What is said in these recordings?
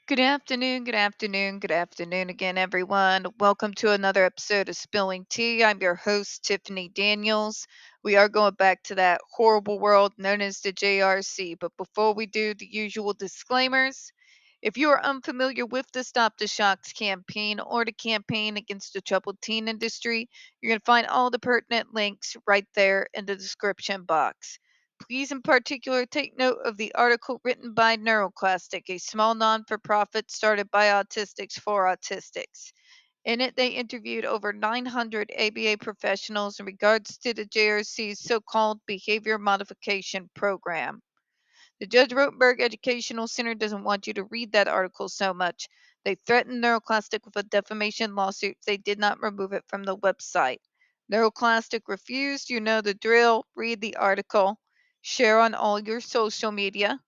Good afternoon, good afternoon, good afternoon again, everyone. Welcome to another episode of Spilling Tea. I'm your host, Tiffany Daniels. We are going back to that horrible world known as the JRC. But before we do, the usual disclaimers. If you are unfamiliar with the Stop the Shocks campaign or the campaign against the troubled teen industry, you're going to find all the pertinent links right there in the description box. Please, in particular, take note of the article written by NeuroClastic, a small non for profit started by autistics for autistics. In it, they interviewed over 900 ABA professionals in regards to the JRC's so called behavior modification program. The Judge Rotenberg Educational Center doesn't want you to read that article so much. They threatened NeuroClastic with a defamation lawsuit if they did not remove it from the website. NeuroClastic refused. You know the drill. Read the article. Share on all your social media.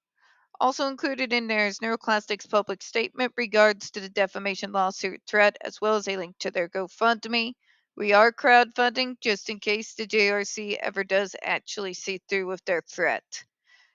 Also included in there is NeuroClastic's public statement regards to the defamation lawsuit threat, as well as a link to their GoFundMe. We are crowdfunding just in case the JRC ever does actually see through with their threat.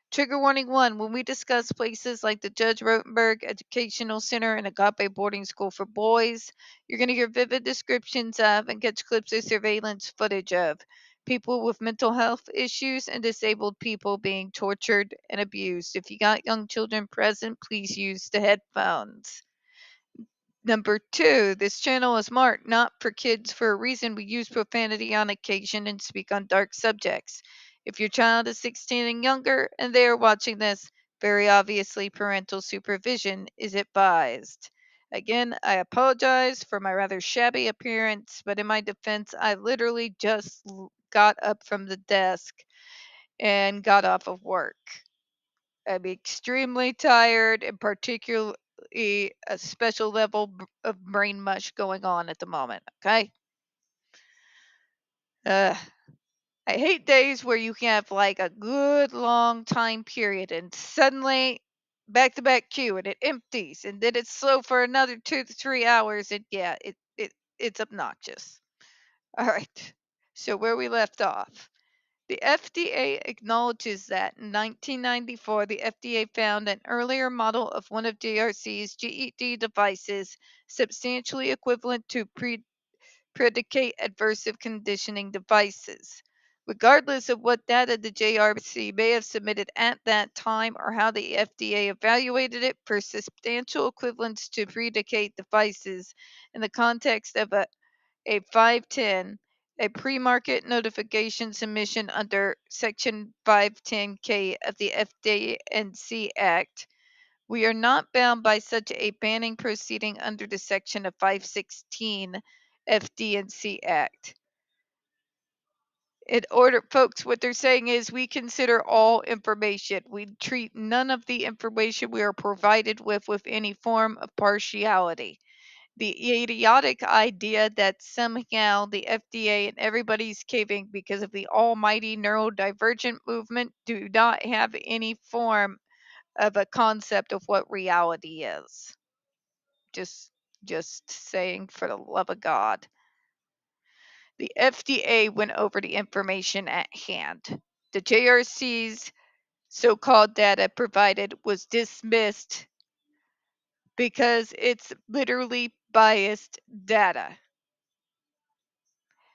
Trigger warning one: when we discuss places like the Judge Rotenberg Educational Center and Agape Boarding School for Boys, you're going to hear vivid descriptions of and catch clips of surveillance footage of people with mental health issues and disabled people being tortured and abused. If you got young children present, please use the headphones. Number two, this channel is marked not for kids for a reason. We use profanity on occasion and speak on dark subjects. If your child is 16 and younger and they are watching this, very obviously parental supervision is advised. Again, I apologize for my rather shabby appearance, but in my defense, I literally just got up from the desk and got off of work. I'm extremely tired, and particularly a special level of brain mush going on at the moment. Okay. Uh, I hate days where you have like a good long time period and suddenly back to back queue and it empties and then it's slow for another 2 to 3 hours and yeah, it's obnoxious. All right. So where we left off. The FDA acknowledges that in 1994, the FDA found an earlier model of one of JRC's GED devices substantially equivalent to predicate aversive conditioning devices. Regardless of what data the JRC may have submitted at that time or how the FDA evaluated it for substantial equivalence to predicate devices in the context of a 510, a pre-market notification submission under Section 510K of the FD&C Act. We are not bound by such a banning proceeding under the section of 516 FD&C Act. In order, folks, what they're saying is we consider all information. We treat none of the information we are provided with any form of partiality. The idiotic idea that somehow the FDA and everybody's caving because of the almighty neurodivergent movement do not have any form of a concept of what reality is. Just just saying, for the love of God. The FDA went over the information at hand. The JRC's so-called data provided was dismissed because it's literally biased data.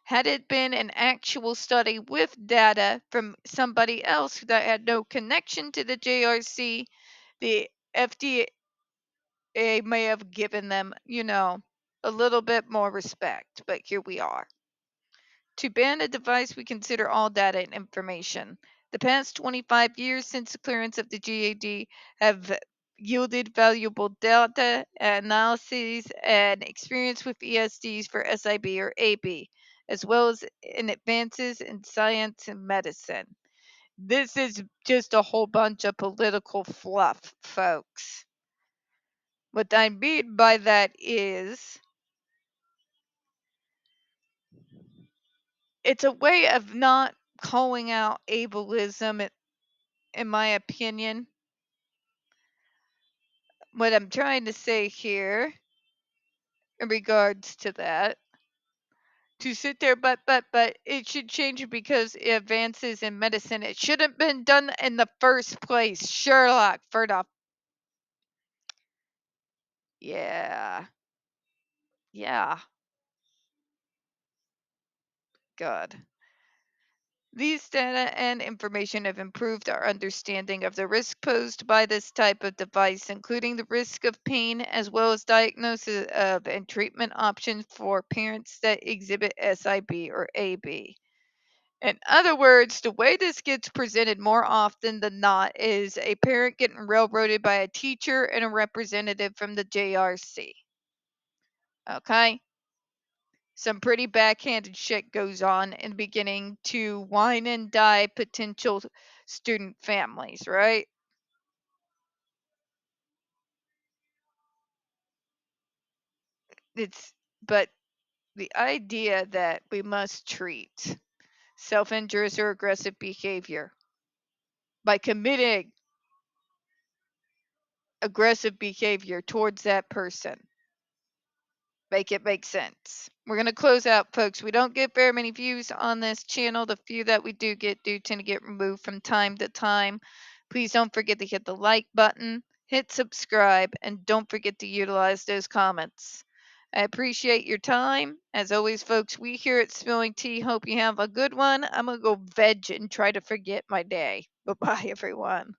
Had it been an actual study with data from somebody else that had no connection to the JRC, the FDA may have given them, a little bit more respect. But here we are. To ban a device, we consider all data and information. The past 25 years since the clearance of the GAD have yielded valuable data, analyses, and experience with ESDs for SIB or AB, as well as in advances in science and medicine. This is just a whole bunch of political fluff, folks. What I mean by that is it's a way of not calling out ableism, in my opinion. What I'm trying to say here in regards to that, to sit there, but it should change because it advances in medicine. It shouldn't have been done in the first place. Sherlock, for the Yeah. Yeah. Good. These data and information have improved our understanding of the risk posed by this type of device, including the risk of pain, as well as diagnosis of and treatment options for parents that exhibit SIB or AB. In other words, the way this gets presented more often than not is a parent getting railroaded by a teacher and a representative from the JRC. Okay? Some pretty backhanded shit goes on in the beginning to wine and die potential student families, right? It's but the idea that we must treat self-injurious or aggressive behavior by committing aggressive behavior towards that person, make it make sense. We're going to close out, folks. We don't get very many views on this channel. The few that we do get do tend to get removed from time to time. Please don't forget to hit the like button, hit subscribe, and don't forget to utilize those comments. I appreciate your time. As always, folks, we here at Spilling Tea hope you have a good one. I'm going to go veg and try to forget my day. Bye bye, everyone.